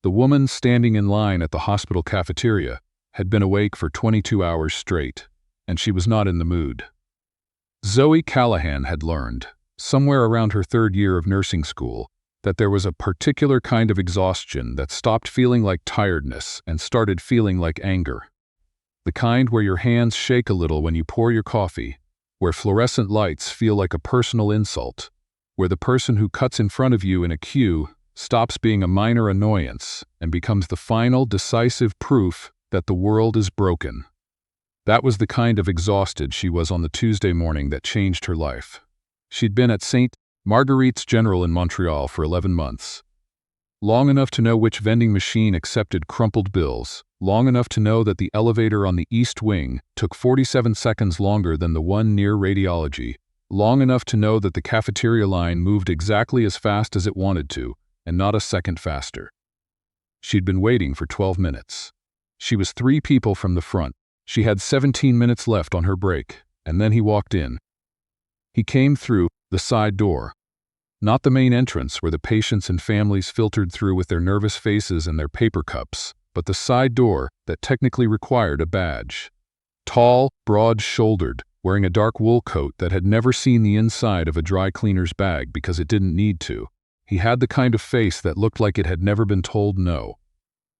The woman standing in line at the hospital cafeteria had been awake for 22 hours straight, and she was not in the mood. Zoey Callahan had learned, somewhere around her third year of nursing school, that there was a particular kind of exhaustion that stopped feeling like tiredness and started feeling like anger. The kind where your hands shake a little when you pour your coffee, where fluorescent lights feel like a personal insult, where the person who cuts in front of you in a queue stops being a minor annoyance and becomes the final, decisive proof that the world is broken. That was the kind of exhausted she was on the Tuesday morning that changed her life. She'd been at St. Marguerite's General in Montreal for 11 months. Long enough to know which vending machine accepted crumpled bills, long enough to know that the elevator on the East Wing took 47 seconds longer than the one near radiology, long enough to know that the cafeteria line moved exactly as fast as it wanted to, and not a second faster. She'd been waiting for 12 minutes. She was 3 people from the front. She had 17 minutes left on her break, and then he walked in. He came through the side door. Not the main entrance where the patients and families filtered through with their nervous faces and their paper cups, but the side door that technically required a badge. Tall, broad-shouldered, wearing a dark wool coat that had never seen the inside of a dry cleaner's bag because it didn't need to. He had the kind of face that looked like it had never been told no.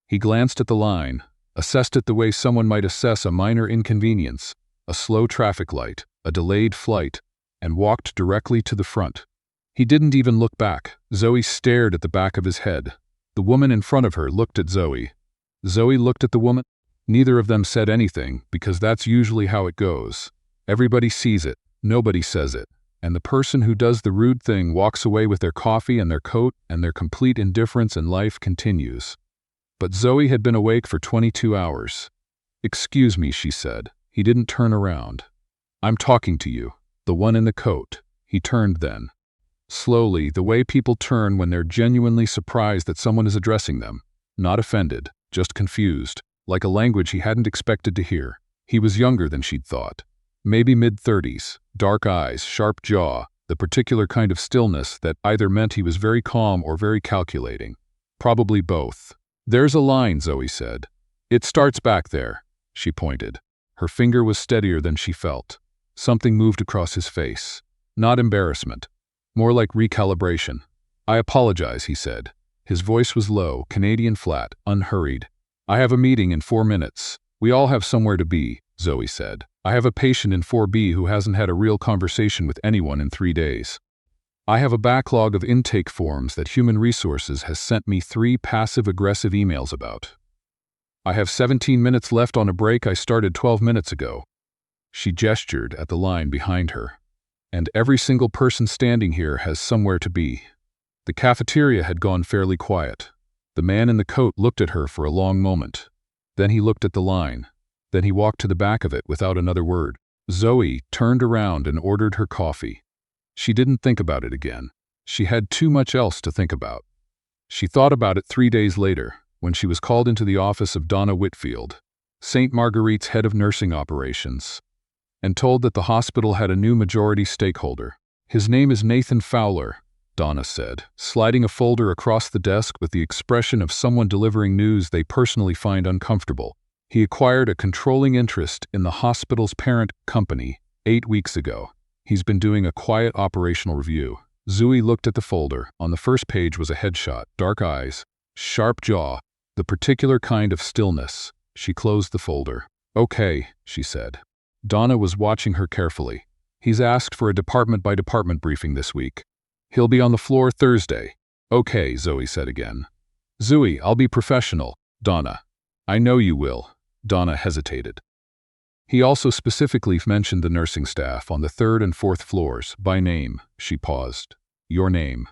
He glanced at the line, assessed it the way someone might assess a minor inconvenience, a slow traffic light, a delayed flight, and walked directly to the front. He didn't even look back. Zoey stared at the back of his head. The woman in front of her looked at Zoey. Zoey looked at the woman. Neither of them said anything, because that's usually how it goes. Everybody sees it, nobody says it, and the person who does the rude thing walks away with their coffee and their coat, and their complete indifference in life continues. But Zoey had been awake for 22 hours. "Excuse me," she said. He didn't turn around. "I'm talking to you. The one in the coat." He turned then. Slowly, the way people turn when they're genuinely surprised that someone is addressing them. Not offended, just confused, like a language he hadn't expected to hear. He was younger than she'd thought. Maybe mid-30s, dark eyes, sharp jaw, the particular kind of stillness that either meant he was very calm or very calculating. Probably both. "There's a line," Zoey said. "It starts back there." She pointed. Her finger was steadier than she felt. Something moved across his face. Not embarrassment. More like recalibration. "I apologize," he said. His voice was low, Canadian flat, unhurried. "I have a meeting in 4 minutes. We all have somewhere to be," Zoey said. "I have a patient in 4B who hasn't had a real conversation with anyone in 3 days. I have a backlog of intake forms that Human Resources has sent me 3 passive-aggressive emails about. I have 17 minutes left on a break I started 12 minutes ago." She gestured at the line behind her. "And every single person standing here has somewhere to be." The cafeteria had gone fairly quiet. The man in the coat looked at her for a long moment. Then he looked at the line. Then he walked to the back of it without another word. Zoey turned around and ordered her coffee. She didn't think about it again. She had too much else to think about. She thought about it 3 days later, when she was called into the office of Donna Whitfield, St. Marguerite's head of nursing operations, and told that the hospital had a new majority stakeholder. "His name is Nathan Fowler," Donna said, sliding a folder across the desk with the expression of someone delivering news they personally find uncomfortable. "He acquired a controlling interest in the hospital's parent company 8 weeks ago. He's been doing a quiet operational review." Zoey looked at the folder. On the first page was a headshot, dark eyes, sharp jaw, the particular kind of stillness. She closed the folder. "Okay," she said. Donna was watching her carefully. "He's asked for a department-by-department briefing this week. He'll be on the floor Thursday." "Okay," Zoey said again. "Zoey, I'll be professional." "Donna." "I know you will." Donna hesitated. He also specifically mentioned the nursing staff on the 3rd and 4th floors, by name. She paused. "Your name."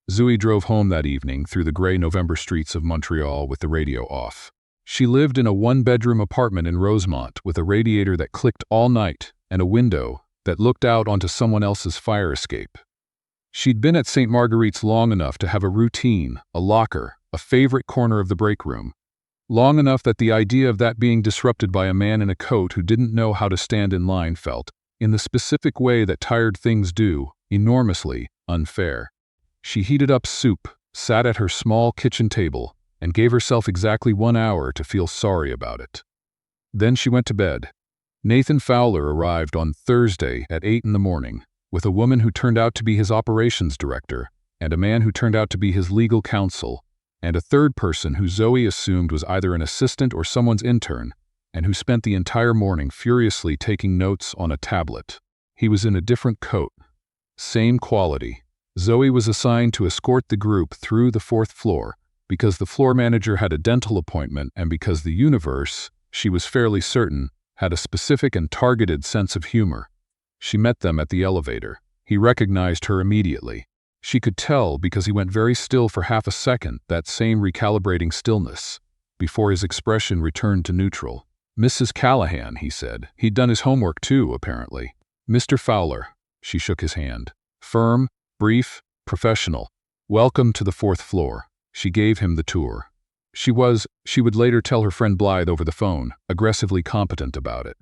Zoey drove home that evening through the gray November streets of Montreal with the radio off. She lived in a 1-bedroom apartment in Rosemont with a radiator that clicked all night and a window that looked out onto someone else's fire escape. She'd been at St. Marguerite's long enough to have a routine, a locker, a favorite corner of the break room. Long enough that the idea of that being disrupted by a man in a coat who didn't know how to stand in line felt, in the specific way that tired things do, enormously unfair. She heated up soup, sat at her small kitchen table, and gave herself exactly 1 hour to feel sorry about it. Then she went to bed. Nathan Fowler arrived on Thursday at 8 in the morning, with a woman who turned out to be his operations director, and a man who turned out to be his legal counsel, and a third person who Zoey assumed was either an assistant or someone's intern, and who spent the entire morning furiously taking notes on a tablet. He was in a different coat. Same quality. Zoey was assigned to escort the group through the 4th floor because the floor manager had a dental appointment and because the universe, she was fairly certain, had a specific and targeted sense of humor. She met them at the elevator. He recognized her immediately. She could tell because he went very still for half a second, that same recalibrating stillness, before his expression returned to neutral. "Mrs. Callahan," he said. He'd done his homework too, apparently. "Mr. Fowler." She shook his hand. Firm, brief, professional. "Welcome to the 4th floor." She gave him the tour. She would later tell her friend Blythe over the phone, aggressively competent about it.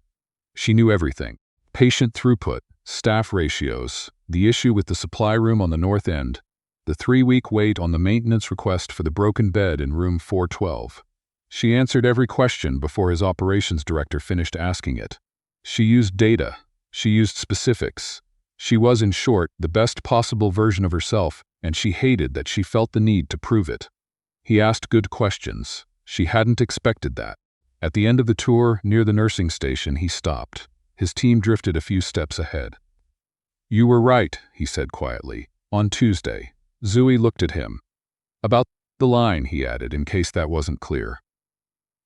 She knew everything. Patient throughput, staff ratios, the issue with the supply room on the north end, the 3-week wait on the maintenance request for the broken bed in room 412. She answered every question before his operations director finished asking it. She used data. She used specifics. She was, in short, the best possible version of herself, and she hated that she felt the need to prove it. He asked good questions. She hadn't expected that. At the end of the tour, near the nursing station, he stopped. His team drifted a few steps ahead. "You were right," he said quietly. "On Tuesday." Zoey looked at him. "About the line," he added, in case that wasn't clear.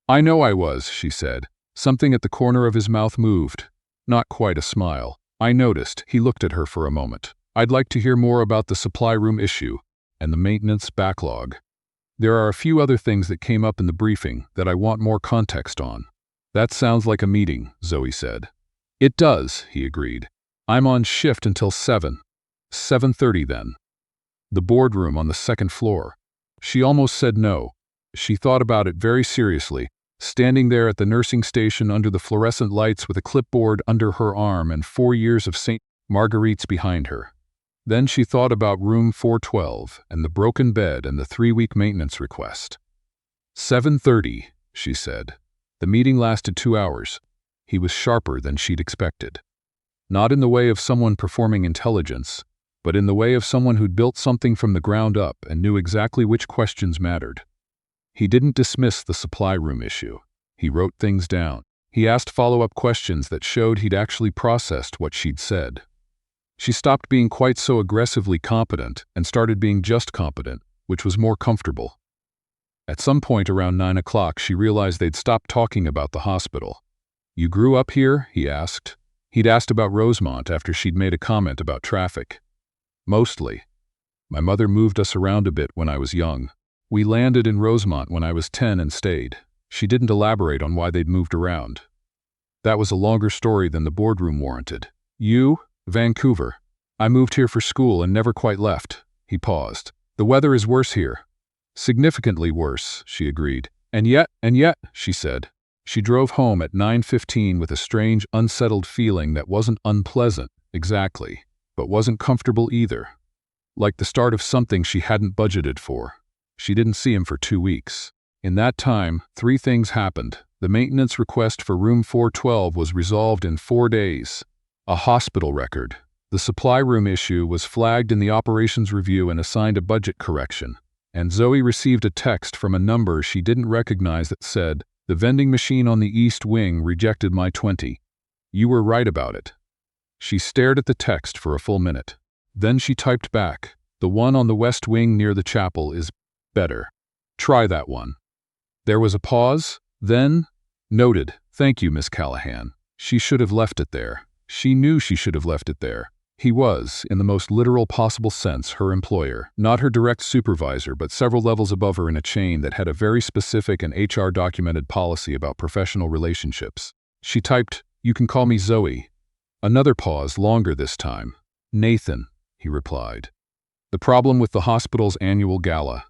"I know I was," she said. Something at the corner of his mouth moved. Not quite a smile. "I noticed." He looked at her for a moment. "I'd like to hear more about the supply room issue and the maintenance backlog. There are a few other things that came up in the briefing that I want more context on." "That sounds like a meeting," Zoey said. "It does," he agreed. "I'm on shift until 7:30 then." The boardroom on the 2nd floor. She almost said no. She thought about it very seriously, standing there at the nursing station under the fluorescent lights with a clipboard under her arm and 4 years of St. Marguerite's behind her. Then she thought about room 412 and the broken bed and the 3-week maintenance request. 7:30, she said. The meeting lasted 2 hours. He was sharper than she'd expected. Not in the way of someone performing intelligence, but in the way of someone who'd built something from the ground up and knew exactly which questions mattered. He didn't dismiss the supply room issue. He wrote things down. He asked follow-up questions that showed he'd actually processed what she'd said. She stopped being quite so aggressively competent and started being just competent, which was more comfortable. At some point around 9 o'clock, she realized they'd stopped talking about the hospital. "You grew up here?" he asked. He'd asked about Rosemont after she'd made a comment about traffic. "Mostly. My mother moved us around a bit when I was young. We landed in Rosemont when I was 10 and stayed." She didn't elaborate on why they'd moved around. That was a longer story than the boardroom warranted. "You?" "Vancouver. I moved here for school and never quite left." He paused. "The weather is worse here." "Significantly worse," she agreed. And yet, she said. She drove home at 9:15 with a strange, unsettled feeling that wasn't unpleasant, exactly, but wasn't comfortable either. Like the start of something she hadn't budgeted for. She didn't see him for 2 weeks. In that time, 3 things happened. The maintenance request for room 412 was resolved in 4 days. A hospital record. The supply room issue was flagged in the operations review and assigned a budget correction. And Zoey received a text from a number she didn't recognize that said, "The vending machine on the east wing rejected my 20. You were right about it." She stared at the text for a full minute. Then she typed back, "The one on the west wing near the chapel is better. Try that one." There was a pause, then, "Noted. Thank you, Miss Callahan." She should have left it there. She knew she should have left it there. He was, in the most literal possible sense, her employer, not her direct supervisor, but several levels above her in a chain that had a very specific and HR-documented policy about professional relationships. She typed, "You can call me Zoey." Another pause, longer this time. "Nathan," he replied. The problem with the hospital's annual gala,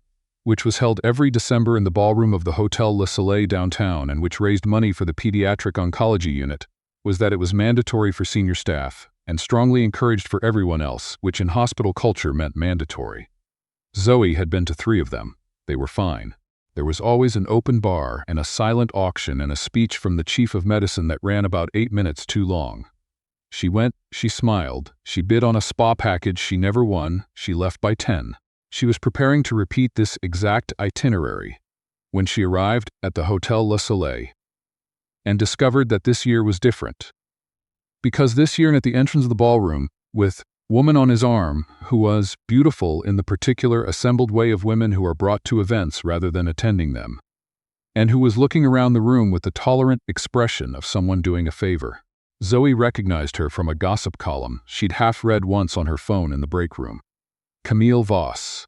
which was held every December in the ballroom of the Hotel Le Soleil downtown and which raised money for the pediatric oncology unit, was that it was mandatory for senior staff and strongly encouraged for everyone else, which in hospital culture meant mandatory. Zoey had been to 3 of them. They were fine. There was always an open bar and a silent auction and a speech from the chief of medicine that ran about 8 minutes too long. She went, she smiled, she bid on a spa package she never won, she left by 10. She was preparing to repeat this exact itinerary when she arrived at the Hotel Le Soleil and discovered that this year was different. Because this year at the entrance of the ballroom, with woman on his arm, who was beautiful in the particular assembled way of women who are brought to events rather than attending them, and who was looking around the room with the tolerant expression of someone doing a favor. Zoey recognized her from a gossip column she'd half-read once on her phone in the break room. Camille Voss.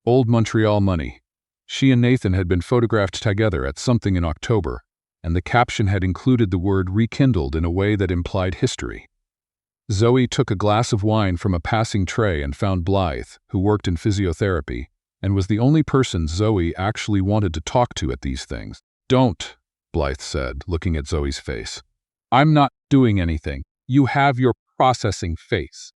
Old Montreal money. She and Nathan had been photographed together at something in October, and the caption had included the word rekindled in a way that implied history. Zoey took a glass of wine from a passing tray and found Blythe, who worked in physiotherapy, and was the only person Zoey actually wanted to talk to at these things. "Don't," Blythe said, looking at Zoey's face. "I'm not doing anything. You have your processing face."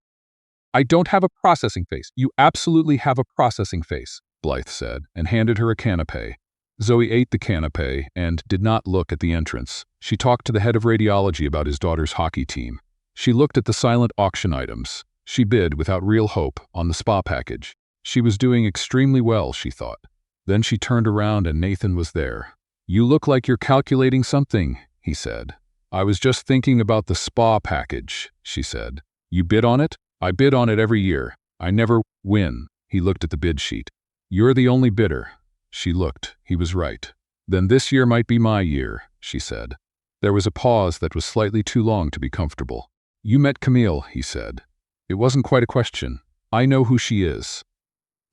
"I don't have a processing face." "You absolutely have a processing face," Blythe said, and handed her a canapé. Zoey ate the canapé and did not look at the entrance. She talked to the head of radiology about his daughter's hockey team. She looked at the silent auction items. She bid, without real hope, on the spa package. She was doing extremely well, she thought. Then she turned around and Nathan was there. "You look like you're calculating something," he said. "I was just thinking about the spa package," she said. "You bid on it?" "I bid on it every year. I never win." He looked at the bid sheet. "You're the only bidder." She looked. He was right. "Then this year might be my year," she said. There was a pause that was slightly too long to be comfortable. "You met Camille," he said. "It wasn't quite a question. I know who she is."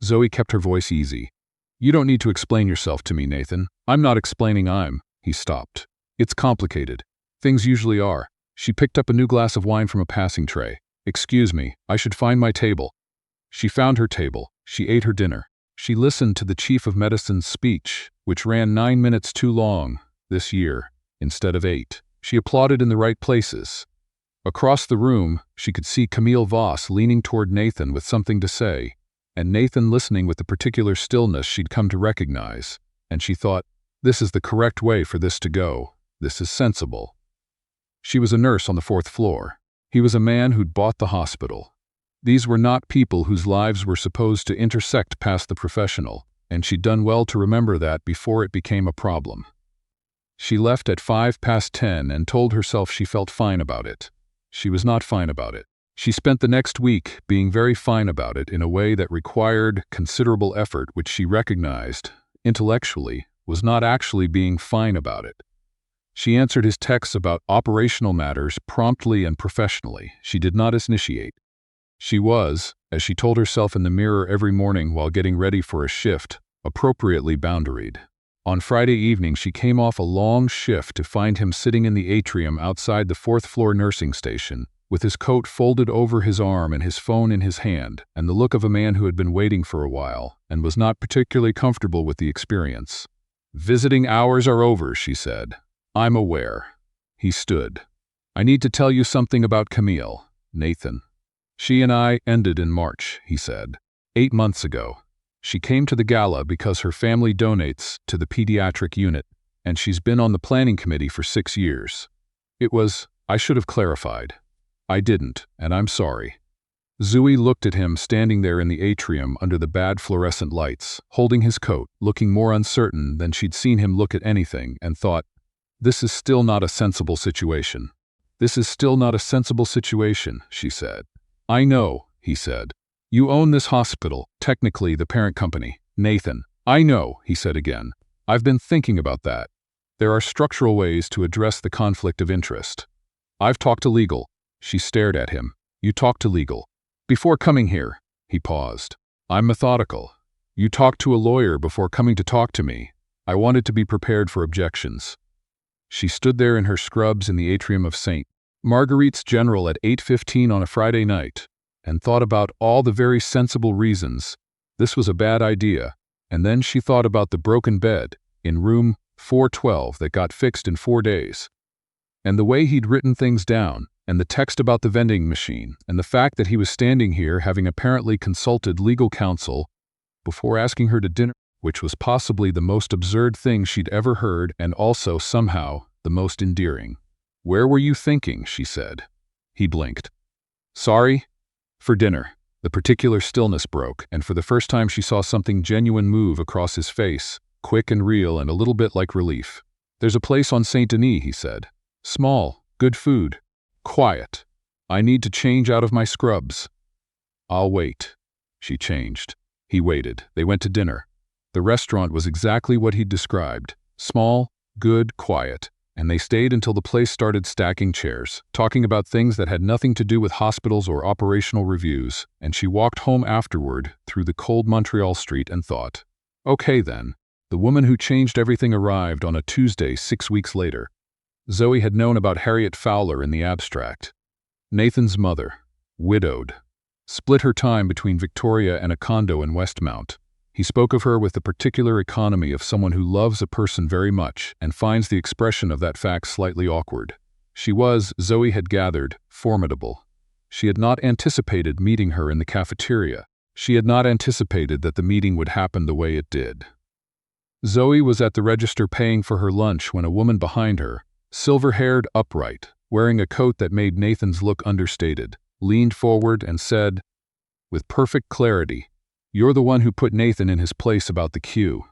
Zoey kept her voice easy. "You don't need to explain yourself to me, Nathan." "I'm not explaining. He stopped. "It's complicated. Things usually are." She picked up a new glass of wine from a passing tray. "Excuse me, I should find my table." She found her table. She ate her dinner. She listened to the chief of medicine's speech, which ran 9 minutes too long this year, instead of 8. She applauded in the right places. Across the room, she could see Camille Voss leaning toward Nathan with something to say, and Nathan listening with the particular stillness she'd come to recognize, and she thought, this is the correct way for this to go. This is sensible. She was a nurse on the 4th floor. He was a man who'd bought the hospital. These were not people whose lives were supposed to intersect past the professional, and she'd done well to remember that before it became a problem. She left at 10:05 and told herself she felt fine about it. She was not fine about it. She spent the next week being very fine about it in a way that required considerable effort, which she recognized, intellectually, was not actually being fine about it. She answered his texts about operational matters promptly and professionally. She did not initiate. She was, as she told herself in the mirror every morning while getting ready for a shift, appropriately boundaried. On Friday evening, she came off a long shift to find him sitting in the atrium outside the 4th floor nursing station, with his coat folded over his arm and his phone in his hand, and the look of a man who had been waiting for a while and was not particularly comfortable with the experience. "Visiting hours are over," she said. "I'm aware." He stood. "I need to tell you something about Camille, Nathan. She and I ended in March," he said. 8 months ago. She came to the gala because her family donates to the pediatric unit, and she's been on the planning committee for 6 years. I should have clarified. I didn't, and I'm sorry." Zoey looked at him standing there in the atrium under the bad fluorescent lights, holding his coat, looking more uncertain than she'd seen him look at anything, and thought, "This is still not a sensible situation. This is still not a sensible situation," she said. "I know," he said. "You own this hospital, technically the parent company." "Nathan." "I know," he said again. "I've been thinking about that. There are structural ways to address the conflict of interest. I've talked to legal." She stared at him. "You talked to legal?" "Before coming here." He paused. "I'm methodical. You talked to a lawyer before coming to talk to me. I wanted to be prepared for objections." She stood there in her scrubs in the atrium of St. Marguerite's General at 8:15 on a Friday night, and thought about all the very sensible reasons this was a bad idea, and then she thought about the broken bed in room 412 that got fixed in 4 days, and the way he'd written things down, and the text about the vending machine, and the fact that he was standing here having apparently consulted legal counsel before asking her to dinner. which was possibly the most absurd thing she'd ever heard and also, somehow, the most endearing. "Where were you thinking?" she said. He blinked. "Sorry? For dinner." The particular stillness broke, and for the first time she saw something genuine move across his face, quick and real and a little bit like relief. "There's a place on Saint Denis," he said. "Small, good food. Quiet. I need to change out of my scrubs." "I'll wait." She changed. He waited. They went to dinner. The restaurant was exactly what he'd described. Small, good, quiet. And they stayed until the place started stacking chairs, talking about things that had nothing to do with hospitals or operational reviews, and she walked home afterward through the cold Montreal street and thought, "Okay then." The woman who changed everything arrived on a Tuesday 6 weeks later. Zoey had known about Harriet Fowler in the abstract. Nathan's mother, widowed, split her time between Victoria and a condo in Westmount. He spoke of her with the particular economy of someone who loves a person very much and finds the expression of that fact slightly awkward. She was, Zoey had gathered, formidable. She had not anticipated meeting her in the cafeteria. She had not anticipated that the meeting would happen the way it did. Zoey was at the register paying for her lunch when a woman behind her, silver-haired, upright, wearing a coat that made Nathan's look understated, leaned forward and said, with perfect clarity, "You're the one who put Nathan in his place about the queue."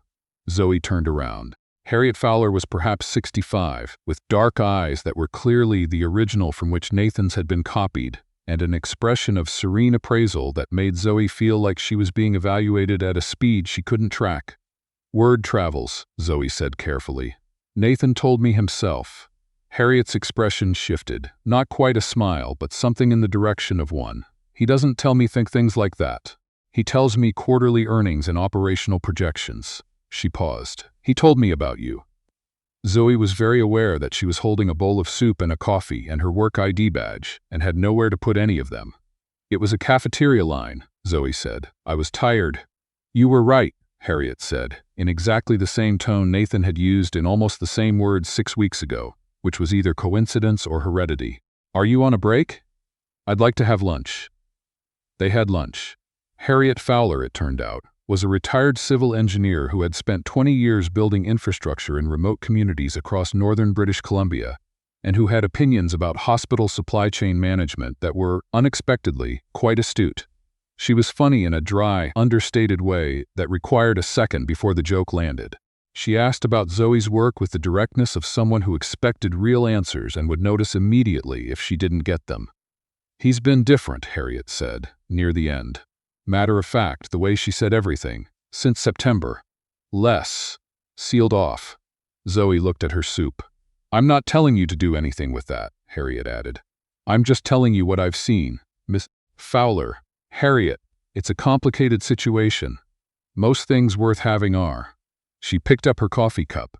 Zoey turned around. Harriet Fowler was perhaps 65, with dark eyes that were clearly the original from which Nathan's had been copied, and an expression of serene appraisal that made Zoey feel like she was being evaluated at a speed she couldn't track. "Word travels," Zoey said carefully. "Nathan told me himself." Harriet's expression shifted, not quite a smile, but something in the direction of one. "He doesn't tell me things like that. He tells me quarterly earnings and operational projections." She paused. "He told me about you." Zoey was very aware that she was holding a bowl of soup and a coffee and her work ID badge, and had nowhere to put any of them. "It was a cafeteria line," Zoey said. "I was tired." "You were right," Harriet said, in exactly the same tone Nathan had used in almost the same words 6 weeks ago, which was either coincidence or heredity. "Are you on a break?" "I'd like to have lunch." They had lunch. Harriet Fowler, it turned out, was a retired civil engineer who had spent 20 years building infrastructure in remote communities across northern British Columbia, and who had opinions about hospital supply chain management that were, unexpectedly, quite astute. She was funny in a dry, understated way that required a second before the joke landed. She asked about Zoey's work with the directness of someone who expected real answers and would notice immediately if she didn't get them. "He's been different," Harriet said, near the end. Matter of fact, the way she said everything, since September. Less. Sealed off. Zoey looked at her soup. "I'm not telling you to do anything with that," Harriet added. "I'm just telling you what I've seen. Miss Fowler, Harriet, it's a complicated situation. Most things worth having are." She picked up her coffee cup.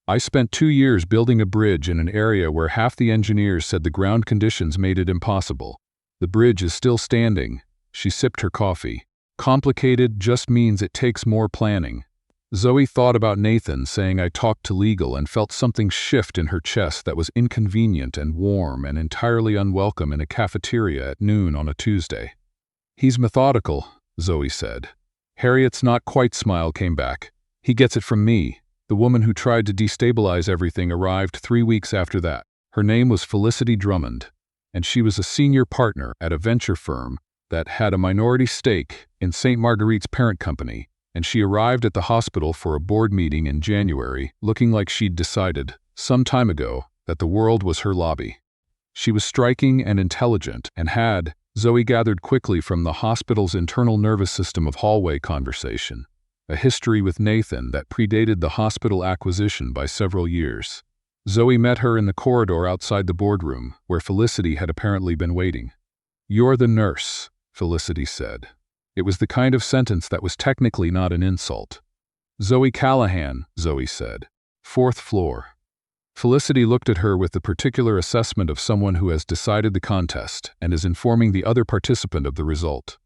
"I spent 2 years building a bridge in an area where half the engineers said the ground conditions made it impossible. The bridge is still standing." She sipped her coffee. "Complicated just means it takes more planning." Zoey thought about Nathan saying I talked to legal and felt something shift in her chest that was inconvenient and warm and entirely unwelcome in a cafeteria at noon on a Tuesday. "He's methodical," Zoey said. Harriet's not quite smile came back. "He gets it from me." The woman who tried to destabilize everything arrived 3 weeks after that. Her name was Felicity Drummond, and she was a senior partner at a venture firm that had a minority stake in St. Marguerite's parent company, and she arrived at the hospital for a board meeting in January, looking like she'd decided, some time ago, that the world was her lobby. She was striking and intelligent and had, Zoey gathered quickly from the hospital's internal nervous system of hallway conversation, a history with Nathan that predated the hospital acquisition by several years. Zoey met her in the corridor outside the boardroom, where Felicity had apparently been waiting. "You're the nurse," Felicity said. It was the kind of sentence that was technically not an insult. "Zoey Callahan," Zoey said. "4th floor." Felicity looked at her with the particular assessment of someone who has decided the contest and is informing the other participant of the result.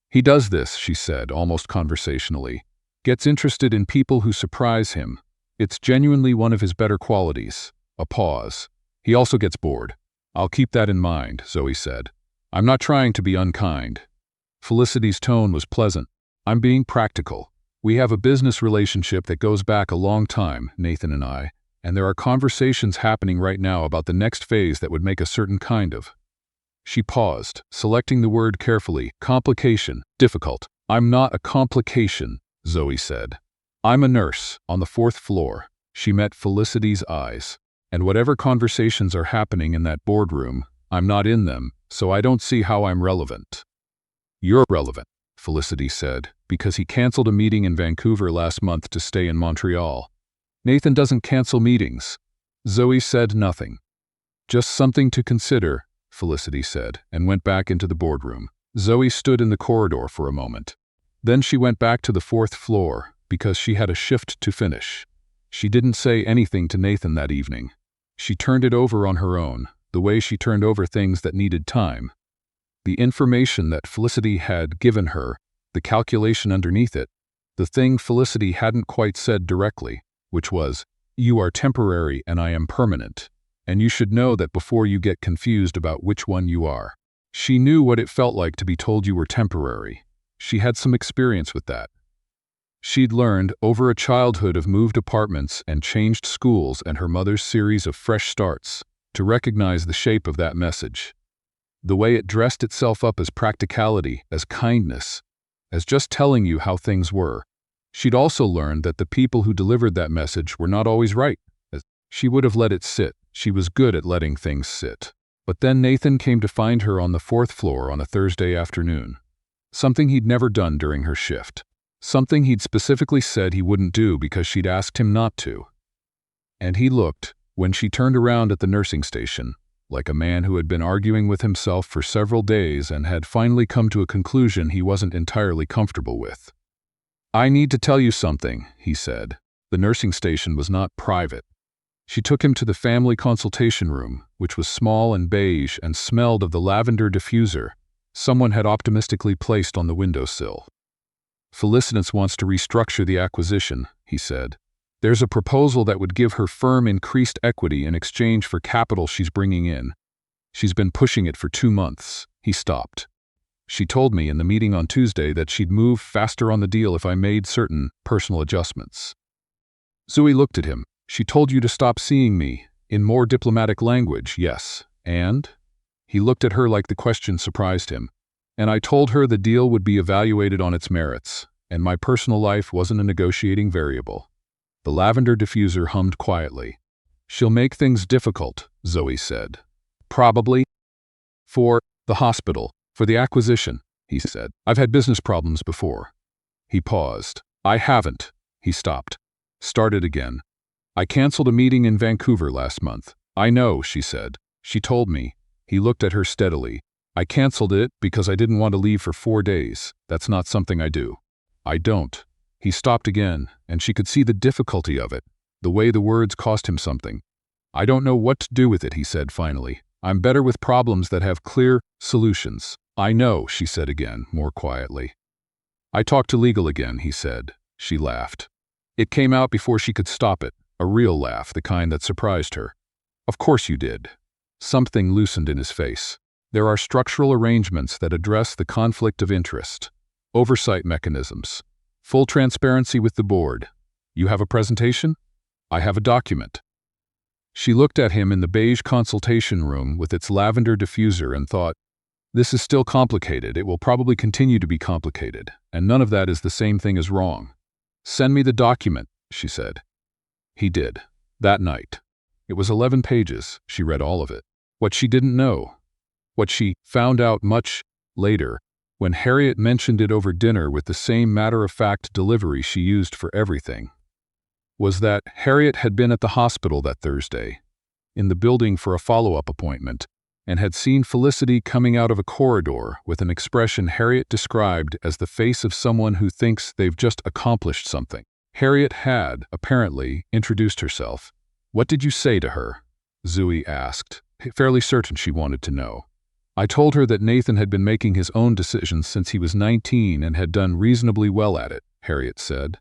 "He does this," she said, almost conversationally. "Gets interested in people who surprise him. It's genuinely one of his better qualities." A pause. "He also gets bored." "I'll keep that in mind," Zoey said. "I'm not trying to be unkind." Felicity's tone was pleasant. "I'm being practical." We have a business relationship that goes back a long time, Nathan and I, and there are conversations happening right now about the next phase that would make a certain kind of. She paused, selecting the word carefully. Complication. Difficult. I'm not a complication, Zoey said. I'm a nurse, on the 4th floor. She met Felicity's eyes. And whatever conversations are happening in that boardroom, I'm not in them, so I don't see how I'm relevant. You're relevant, Felicity said, because he canceled a meeting in Vancouver last month to stay in Montreal. Nathan doesn't cancel meetings. Zoey said nothing. Just something to consider, Felicity said, and went back into the boardroom. Zoey stood in the corridor for a moment. Then she went back to the 4th floor, because she had a shift to finish. She didn't say anything to Nathan that evening. She turned it over on her own, the way she turned over things that needed time. The information that Felicity had given her, the calculation underneath it, the thing Felicity hadn't quite said directly, which was, you are temporary and I am permanent, and you should know that before you get confused about which one you are. She knew what it felt like to be told you were temporary. She had some experience with that. She'd learned, over a childhood of moved apartments and changed schools and her mother's series of fresh starts, to recognize the shape of that message. The way it dressed itself up as practicality, as kindness, as just telling you how things were. She'd also learned that the people who delivered that message were not always right. She would have let it sit. She was good at letting things sit. But then Nathan came to find her on the 4th floor on a Thursday afternoon. Something he'd never done during her shift. Something he'd specifically said he wouldn't do because she'd asked him not to. And he looked, when she turned around at the nursing station, like a man who had been arguing with himself for several days and had finally come to a conclusion he wasn't entirely comfortable with. I need to tell you something, he said. The nursing station was not private. She took him to the family consultation room, which was small and beige and smelled of the lavender diffuser someone had optimistically placed on the windowsill. Felicity wants to restructure the acquisition, he said. There's a proposal that would give her firm increased equity in exchange for capital she's bringing in. She's been pushing it for 2 months. He stopped. She told me in the meeting on Tuesday that she'd move faster on the deal if I made certain personal adjustments. Zoey looked at him. She told you to stop seeing me. In more diplomatic language, yes. And? He looked at her like the question surprised him. And I told her the deal would be evaluated on its merits, and my personal life wasn't a negotiating variable. The lavender diffuser hummed quietly. She'll make things difficult, Zoey said. Probably. For the hospital, for the acquisition, he said. I've had business problems before. He paused. I haven't. He stopped. Started again. I canceled a meeting in Vancouver last month. I know, she said. She told me. He looked at her steadily. I canceled it because I didn't want to leave for 4 days. That's not something I do. I don't. He stopped again, and she could see the difficulty of it, the way the words cost him something. I don't know what to do with it, he said finally. I'm better with problems that have clear solutions. I know, she said again, more quietly. I talked to legal again, he said. She laughed. It came out before she could stop it, a real laugh, the kind that surprised her. Of course you did. Something loosened in his face. There are structural arrangements that address the conflict of interest, oversight mechanisms, full transparency with the board. You have a presentation? I have a document. She looked at him in the beige consultation room with its lavender diffuser and thought, this is still complicated. It will probably continue to be complicated, and none of that is the same thing as wrong. Send me the document, she said. He did. That night. It was 11 pages. She read all of it. What she didn't know, what she found out much later, when Harriet mentioned it over dinner with the same matter-of-fact delivery she used for everything, was that Harriet had been at the hospital that Thursday, in the building for a follow-up appointment, and had seen Felicity coming out of a corridor with an expression Harriet described as the face of someone who thinks they've just accomplished something. Harriet had, apparently, introduced herself. What did you say to her? Zoey asked, fairly certain she wanted to know. I told her that Nathan had been making his own decisions since he was 19 and had done reasonably well at it, Harriet said.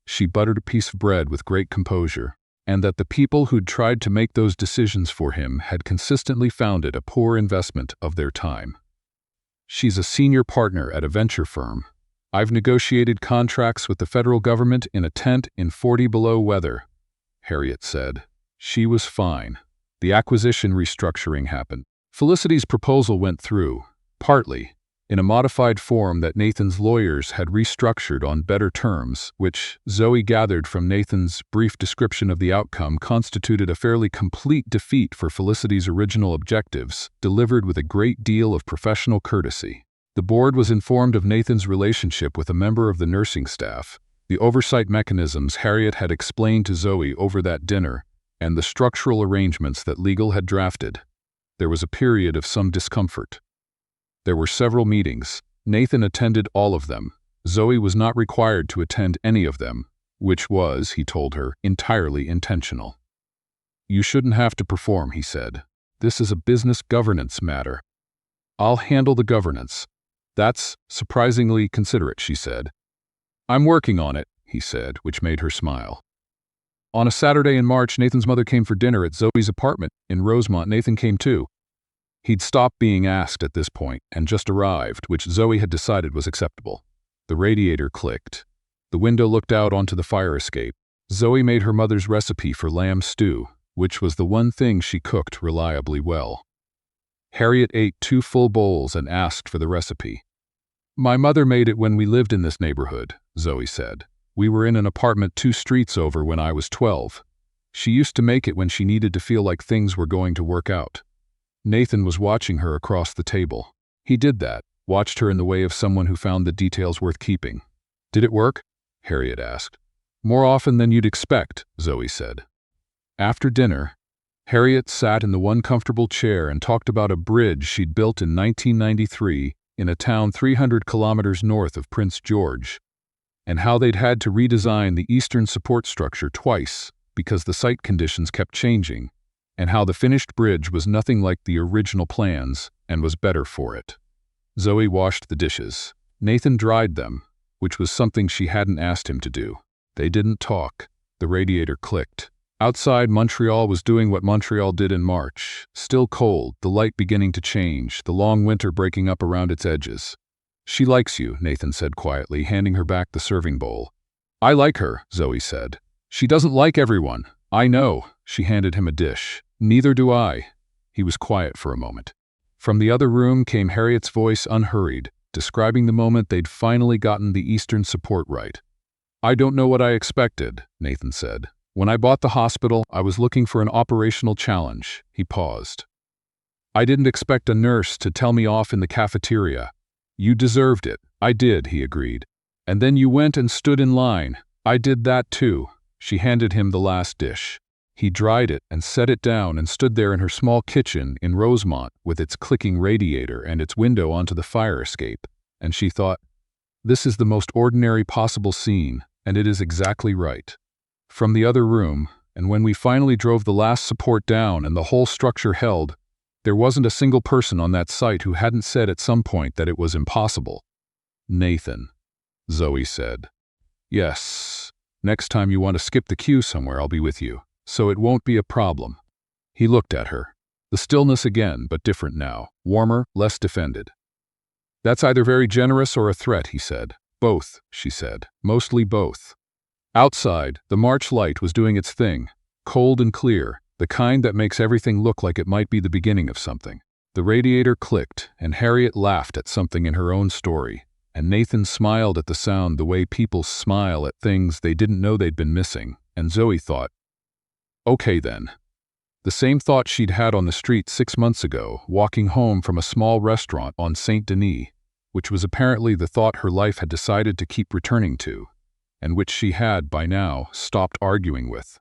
She buttered a piece of bread with great composure, and that the people who'd tried to make those decisions for him had consistently found it a poor investment of their time. She's a senior partner at a venture firm. I've negotiated contracts with the federal government in a tent in 40 below weather, Harriet said. She was fine. The acquisition restructuring happened. Felicity's proposal went through, partly, in a modified form that Nathan's lawyers had restructured on better terms, which, Zoey gathered from Nathan's brief description of the outcome, constituted a fairly complete defeat for Felicity's original objectives, delivered with a great deal of professional courtesy. The board was informed of Nathan's relationship with a member of the nursing staff, the oversight mechanisms Harriet had explained to Zoey over that dinner, and the structural arrangements that legal had drafted. There was a period of some discomfort. There were several meetings. Nathan attended all of them. Zoey was not required to attend any of them, which was, he told her, entirely intentional. You shouldn't have to perform, he said. This is a business governance matter. I'll handle the governance. That's surprisingly considerate, she said. I'm working on it, he said, which made her smile. On a Saturday in March, Nathan's mother came for dinner at Zoey's apartment in Rosemont. Nathan came too. He'd stopped being asked at this point and just arrived, which Zoey had decided was acceptable. The radiator clicked. The window looked out onto the fire escape. Zoey made her mother's recipe for lamb stew, which was the one thing she cooked reliably well. Harriet ate 2 full bowls and asked for the recipe. My mother made it when we lived in this neighborhood, Zoey said. We were in an apartment 2 streets over when I was 12. She used to make it when she needed to feel like things were going to work out. Nathan was watching her across the table. He did that, watched her in the way of someone who found the details worth keeping. Did it work? Harriet asked. More often than you'd expect, Zoey said. After dinner, Harriet sat in the one comfortable chair and talked about a bridge she'd built in 1993 in a town 300 kilometers north of Prince George, and how they'd had to redesign the eastern support structure twice because the site conditions kept changing, and how the finished bridge was nothing like the original plans and was better for it. Zoey washed the dishes. Nathan dried them, which was something she hadn't asked him to do. They didn't talk. The radiator clicked. Outside, Montreal was doing what Montreal did in March. Still cold, the light beginning to change, the long winter breaking up around its edges. She likes you, Nathan said quietly, handing her back the serving bowl. I like her, Zoey said. She doesn't like everyone. I know. She handed him a dish. Neither do I. He was quiet for a moment. From the other room came Harriet's voice, unhurried, describing the moment they'd finally gotten the eastern support right. I don't know what I expected, Nathan said. When I bought the hospital, I was looking for an operational challenge. He paused. I didn't expect a nurse to tell me off in the cafeteria. You deserved it. I did, he agreed. And then you went and stood in line. I did that too. She handed him the last dish. He dried it and set it down and stood there in her small kitchen in Rosemont with its clicking radiator and its window onto the fire escape. And she thought, this is the most ordinary possible scene, and it is exactly right. From the other room, and when we finally drove the last support down and the whole structure held, there wasn't a single person on that site who hadn't said at some point that it was impossible. Nathan, Zoey said. Yes. Next time you want to skip the queue somewhere, I'll be with you, so it won't be a problem. He looked at her. The stillness again, but different now, warmer, less defended. That's either very generous or a threat, he said. Both, she said. Mostly both. Outside, the March light was doing its thing, cold and clear, the kind that makes everything look like it might be the beginning of something. The radiator clicked, and Harriet laughed at something in her own story, and Nathan smiled at the sound the way people smile at things they didn't know they'd been missing, and Zoey thought, okay then. The same thought she'd had on the street 6 months ago, walking home from a small restaurant on Saint Denis, which was apparently the thought her life had decided to keep returning to, and which she had, by now, stopped arguing with.